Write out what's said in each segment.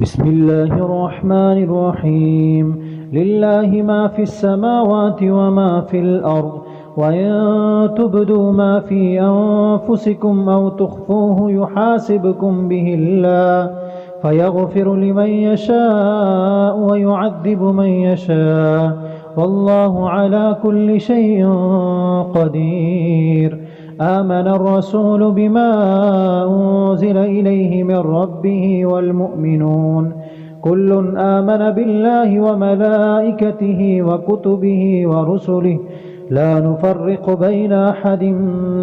بسم الله الرحمن الرحيم. لله ما في السماوات وما في الأرض، وإن تبدوا ما في أنفسكم أو تخفوه يحاسبكم به الله فيغفر لمن يشاء ويعذب من يشاء، والله على كل شيء قدير. آمن الرسول بما أنزل إليه من ربه والمؤمنون كل آمن بالله وملائكته وكتبه ورسله لا نفرق بين أحد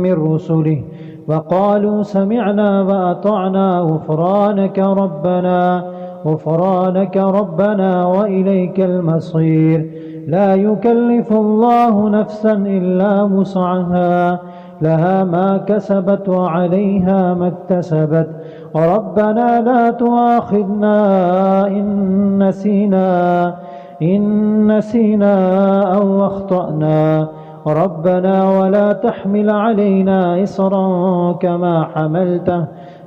من رسله، وقالوا سمعنا وأطعنا غفرانك ربنا وإليك المصير. لا يكلف الله نفسا إلا وسعها، لها ما كسبت وعليها ما اكتسبت. ربنا لا تؤاخذنا إن نسينا أو أخطأنا، ربنا ولا تحمل علينا إصرا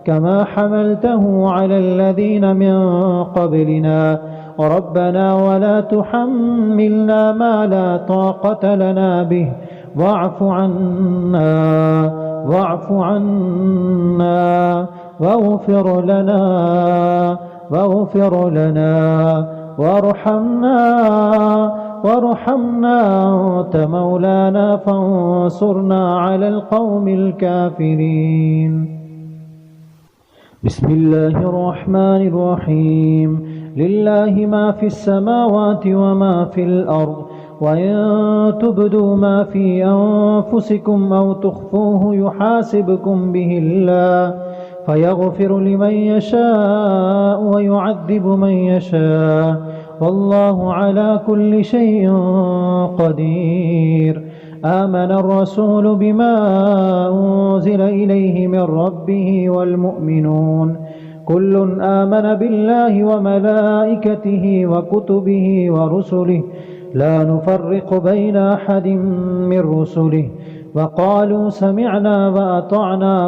كما حملته على الذين من قبلنا، ربنا ولا تحملنا ما لا طاقة لنا به، واعف عنا واغفر لنا وارحمنا أنت مولانا فانصرنا على القوم الكافرين. بسم الله الرحمن الرحيم. لله ما في السماوات وما في الأرض، وإن تبدوا ما في أنفسكم أو تخفوه يحاسبكم به الله فيغفر لمن يشاء ويعذب من يشاء، والله على كل شيء قدير. آمن الرسول بما أنزل إليه من ربه والمؤمنون كل آمن بالله وملائكته وكتبه ورسله لا نفرق بين أحد من رسله، وقالوا سمعنا وأطعنا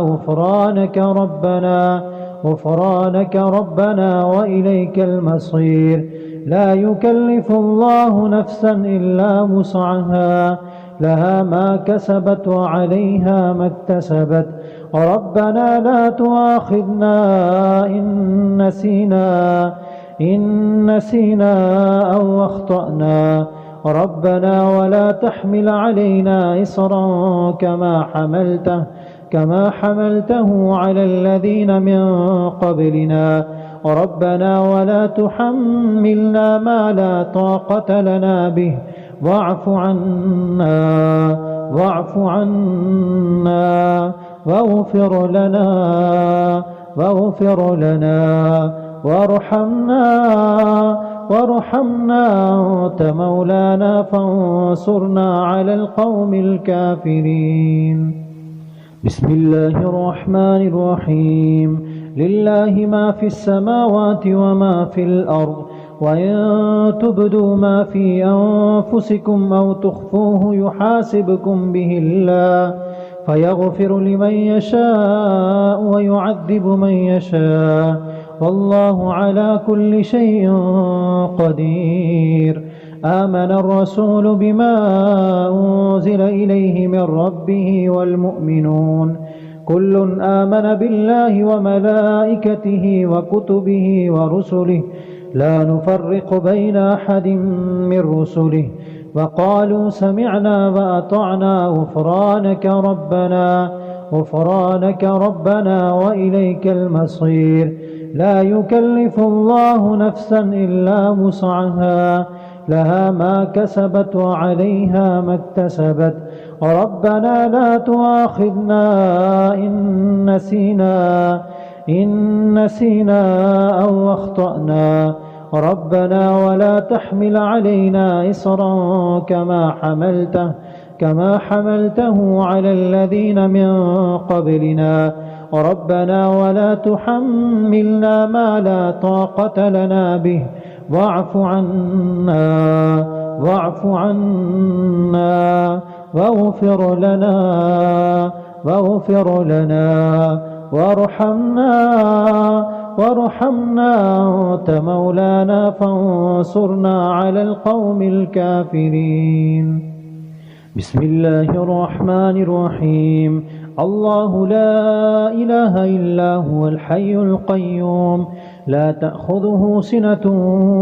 غفرانك ربنا وإليك المصير. لا يكلف الله نفسا إلا وسعها، لها ما كسبت وعليها ما اكتسبت. ربنا لا تؤاخذنا إن نسينا أو أخطأنا، ربنا ولا تحمل علينا إصرا كما حملته على الذين من قبلنا، ربنا ولا تحملنا ما لا طاقة لنا به، واعف عنا واغفر لنا وارحمنا أنت مولانا فانصرنا على القوم الكافرين. بسم الله الرحمن الرحيم. لله ما في السماوات وما في الأرض، وإن تبدوا ما في أنفسكم أو تخفوه يحاسبكم به الله فيغفر لمن يشاء ويعذب من يشاء، والله على كل شيء قدير. آمن الرسول بما أنزل إليه من ربه والمؤمنون كل آمن بالله وملائكته وكتبه ورسله لا نفرق بين أحد من رسله، وقالوا سمعنا وأطعنا غفرانك ربنا وإليك المصير. لا يكلف الله نفسا إلا وسعها، لها ما كسبت وعليها ما اكتسبت. ربنا لا تؤاخذنا إن نسينا أو أخطأنا، ربنا ولا تحمل علينا إصرا كما حملته على الذين من قبلنا، ربنا ولا تحملنا ما لا طاقة لنا به، واعف عنا واغفر لنا وارحمنا وارحمنا أنت مولانا فانصرنا على القوم الكافرين. بسم الله الرحمن الرحيم. الله لا إله إلا هو الحي القيوم لا تأخذه سنة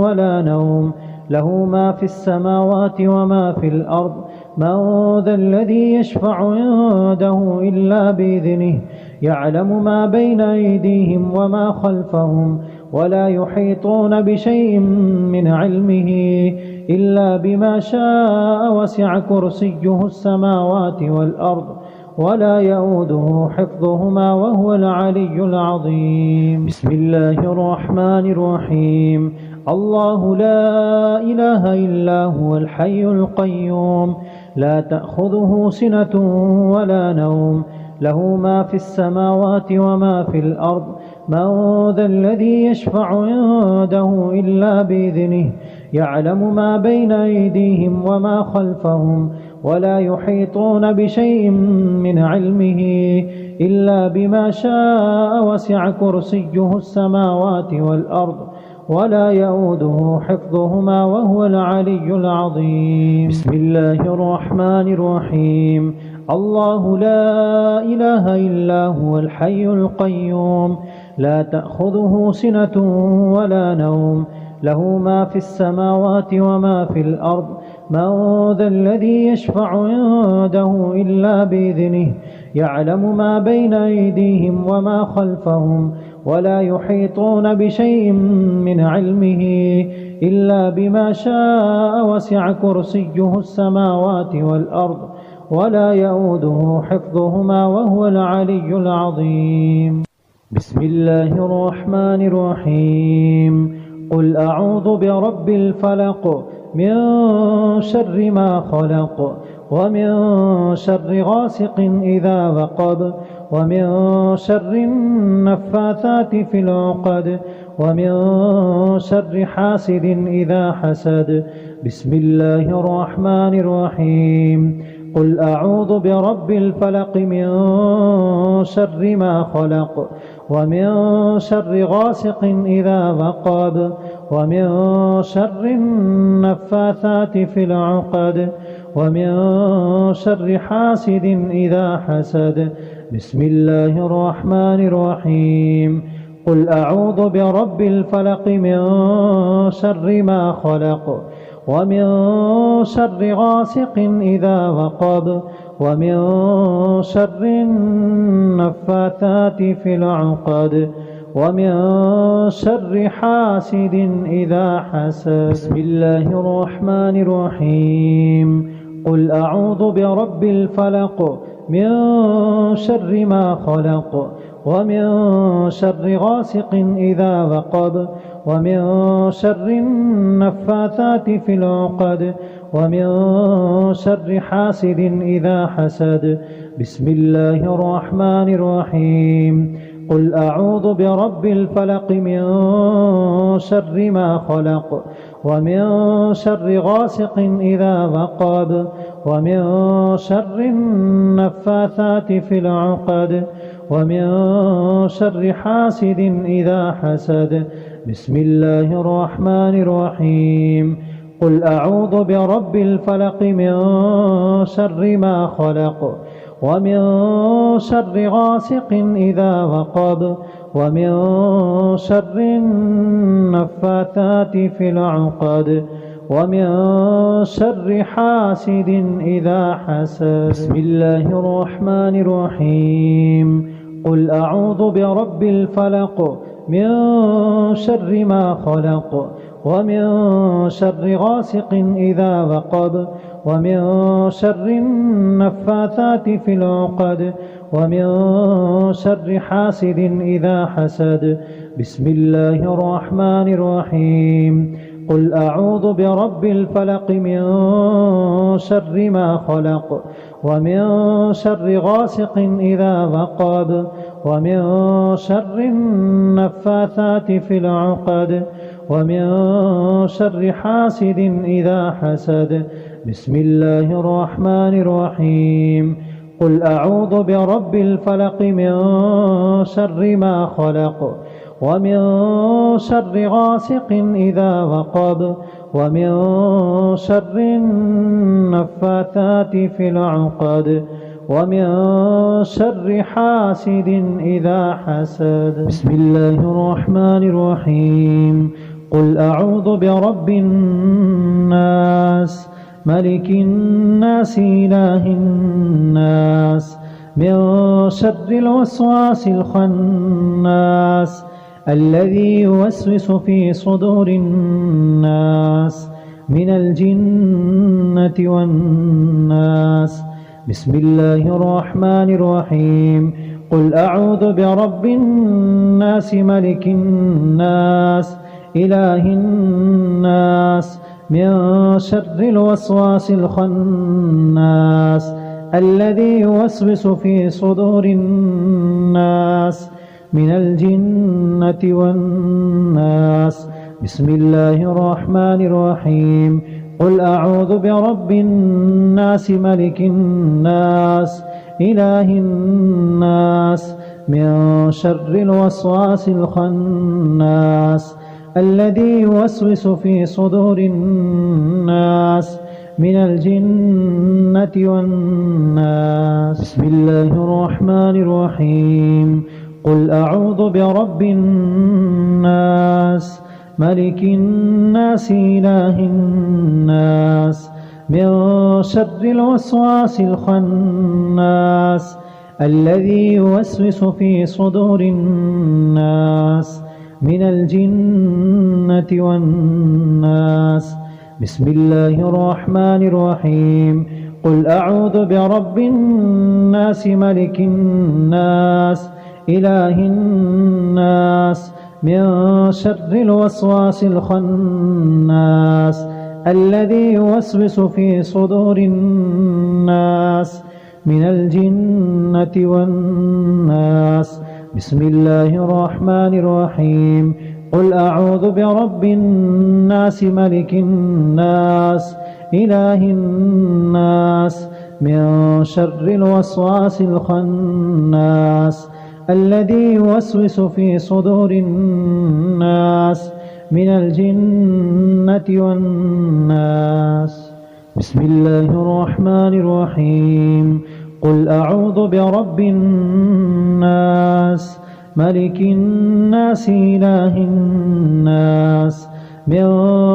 ولا نوم له ما في السماوات وما في الأرض من ذا الذي يشفع عنده إلا بإذنه يعلم ما بين أيديهم وما خلفهم ولا يحيطون بشيء من علمه إلا بما شاء وسع كرسيه السماوات والأرض ولا يؤوده حفظهما وهو العلي العظيم. بسم الله الرحمن الرحيم. الله لا إله إلا هو الحي القيوم لا تأخذه سنة ولا نوم له ما في السماوات وما في الأرض من ذا الذي يشفع عنده إلا بإذنه يعلم ما بين أيديهم وما خلفهم ولا يحيطون بشيء من علمه إلا بما شاء وسع كرسيه السماوات والأرض ولا يؤوده حفظهما وهو العلي العظيم. بسم الله الرحمن الرحيم. الله لا إله إلا هو الحي القيوم لا تأخذه سنة ولا نوم له ما في السماوات وما في الأرض من ذا الذي يشفع عنده إلا بإذنه يعلم ما بين أيديهم وما خلفهم ولا يحيطون بشيء من علمه إلا بما شاء وسع كرسيه السماوات والأرض ولا يؤوده حفظهما وهو العلي العظيم. بسم الله الرحمن الرحيم. قل أعوذ برب الفلق من شر ما خلق ومن شر غاسق إذا وقب ومن شر النفاثات في العقد ومن شر حاسد إذا حسد. بسم الله الرحمن الرحيم. قل أعوذ برب الفلق من شر ما خلق ومن شر غاسق إذا وقب ومن شر النفاثات في العقد ومن شر حاسد إذا حسد. بسم الله الرحمن الرحيم. قل أعوذ برب الفلق من شر ما خلق ومن شر غاسق إذا وقب ومن شر النفاثات في العقد ومن شر حاسد إذا حسد. بسم الله الرحمن الرحيم. قل أعوذ برب الفلق من شر ما خلق ومن شر غاسق إذا وقب ومن شر النفاثات في العقد ومن شر حاسد إذا حسد. بسم الله الرحمن الرحيم. قل أعوذ برب الفلق من شر ما خلق ومن شر غاسق إذا وقب ومن شر النفاثات في العقد ومن شر حاسد إذا حسد. بسم الله الرحمن الرحيم. قل أعوذ برب الفلق من شر ما خلق ومن شر غاسق إذا وقب ومن شر النفاثات في العقد ومن شر حاسد إذا حسد. بسم الله الرحمن الرحيم. قل أعوذ برب الفلق من شر ما خلق ومن شر غاسق إذا وقب ومن شر النفاثات في العقد ومن شر حاسد إذا حسد. بسم الله الرحمن الرحيم. قل أعوذ برب الفلق من شر ما خلق ومن شر غاسق إذا وقب ومن شر النفاثات في العقد ومن شر حاسد إذا حسد. بسم الله الرحمن الرحيم. قل أعوذ برب الفلق من شر ما خلق ومن شر غاسق إذا وقب ومن شر النفاثات في العقد ومن شر حاسد إذا حسد. بسم الله الرحمن الرحيم. قل أعوذ برب الناس ملك الناس إله الناس من شر الوسواس الخناس الذي يوسوس في صدور الناس من الجنة والناس. بسم الله الرحمن الرحيم. قل أعوذ برب الناس ملك الناس إله الناس من شر الوسواس الخناس الذي يوسوس في صدور الناس من الجنة والناس. بسم الله الرحمن الرحيم. قل أعوذ برب الناس ملك الناس إله الناس من شر الوسواس الخناس الذي يوسوس في صدور الناس من الجنة والناس. بسم الله الرحمن الرحيم. قل أعوذ برب الناس ملك الناس إله الناس من شر الوسواس الخناس الذي يوسوس في صدور الناس من الجنة والناس. بسم الله الرحمن الرحيم. قل أعوذ برب الناس ملك الناس إله الناس من شر الوسواس الخناس الذي يوسوس في صدور الناس من الجنة والناس. بسم الله الرحمن الرحيم. قل أعوذ برب الناس ملك الناس إله الناس من شر الوسواس الخناس الذي يوسوس في صدور الناس من الجنة والناس. بسم الله الرحمن الرحيم. قل أعوذ برب الناس ملك الناس إله الناس من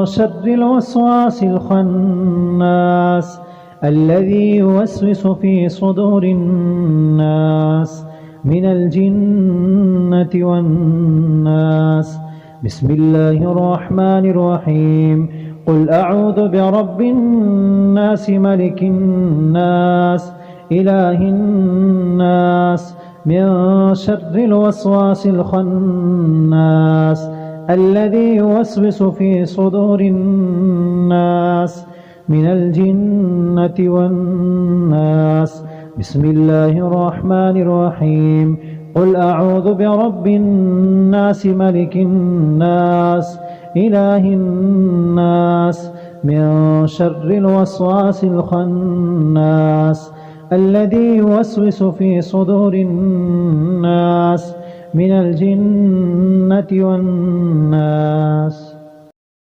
شر الوسواس الخناس الذي يوسوس في صدور الناس من الجنة والناس. بسم الله الرحمن الرحيم. قل أعوذ برب الناس ملك الناس إله الناس من شر الوسواس الخناس الذي يوسوس في صدور الناس من الجنة والناس. بسم الله الرحمن الرحيم. قل أعوذ برب الناس ملك الناس إله الناس من شر الوسواس الخناس الذي يوسوس في صدور الناس من الجنة والناس.